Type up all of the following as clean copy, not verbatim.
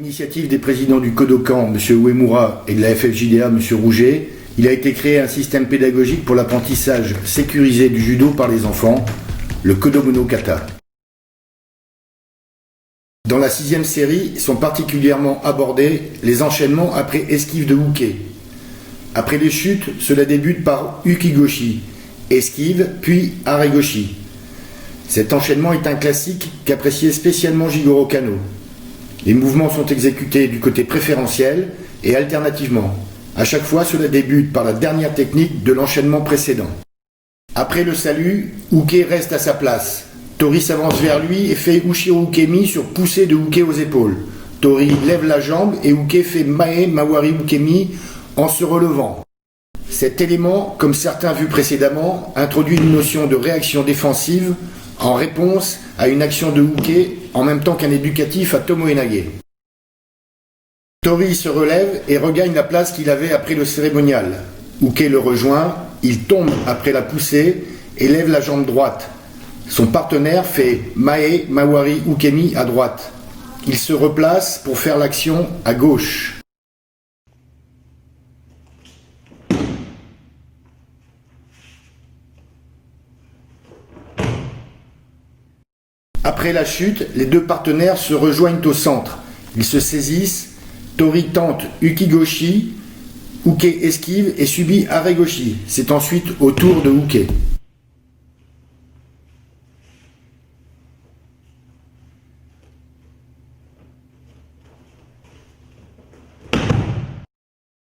l'initiative des présidents du Kodokan, M. Uemura, et de la FFJDA, M. Rouget, il a été créé un système pédagogique pour l'apprentissage sécurisé du judo par les enfants, le Kodomono Kata. Dans la 6e série sont particulièrement abordés les enchaînements après esquive de Uke. Après les chutes, cela débute par Ukigoshi, esquive, puis Aregoshi. Cet enchaînement est un classique qu'appréciait spécialement Jigoro Kano. Les mouvements sont exécutés du côté préférentiel et alternativement. À chaque fois, cela débute par la dernière technique de l'enchaînement précédent. Après le salut, Uke reste à sa place. Tori s'avance vers lui et fait Ushiro Ukemi sur poussée de Uke aux épaules. Tori lève la jambe et Uke fait Mae Mawari Ukemi en se relevant. Cet élément, comme certains vus précédemment, introduit une notion de réaction défensive en réponse à une action de Uke en même temps qu'un éducatif à Tomoe-nage. Tori se relève et regagne la place qu'il avait après le cérémonial. Uke le rejoint, il tombe après la poussée et lève la jambe droite. Son partenaire fait Mae Mawari Ukemi à droite. Il se replace pour faire l'action à gauche. Après la chute, les deux partenaires se rejoignent au centre. Ils se saisissent, Tori tente Ukigoshi, Uke esquive et subit Aregoshi. C'est ensuite au tour de Uke.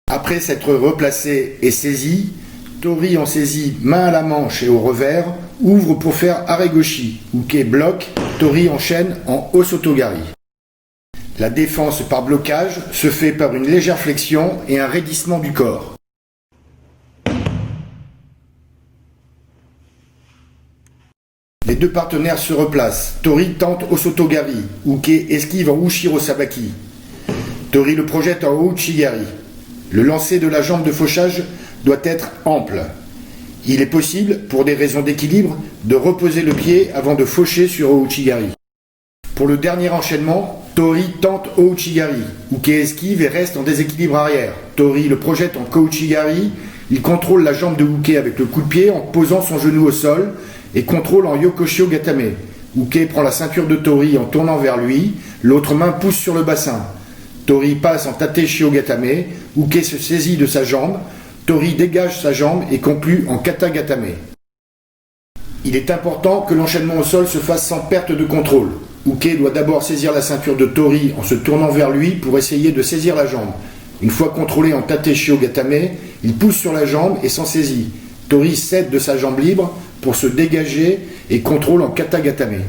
Après s'être replacé et saisi, Tori en saisit main à la manche et au revers, ouvre pour faire Aregoshi. Uke bloque, Tori enchaîne en Osotogari. La défense par blocage se fait par une légère flexion et un raidissement du corps. Les deux partenaires se replacent. Tori tente Osotogari. Uke esquive en Ushiro Sabaki. Tori le projette en Ouchigari. Le lancer de la jambe de fauchage doit être ample. Il est possible, pour des raisons d'équilibre, de reposer le pied avant de faucher sur Ouchigari. Pour le dernier enchaînement, Tori tente Ouchigari. Uke esquive et reste en déséquilibre arrière. Tori le projette en Kouchigari. Il contrôle la jambe de Uke avec le coup de pied en posant son genou au sol et contrôle en Yokoshio Gatame. Uke prend la ceinture de Tori en tournant vers lui. L'autre main pousse sur le bassin. Tori passe en Tate Shio Gatame. Uke se saisit de sa jambe. Tori dégage sa jambe et conclut en Kata Gatame. Il est important que l'enchaînement au sol se fasse sans perte de contrôle. Uke doit d'abord saisir la ceinture de Tori en se tournant vers lui pour essayer de saisir la jambe. Une fois contrôlé en Tate Shio Gatame, il pousse sur la jambe et s'en saisit. Tori cède de sa jambe libre pour se dégager et contrôle en Kata Gatame.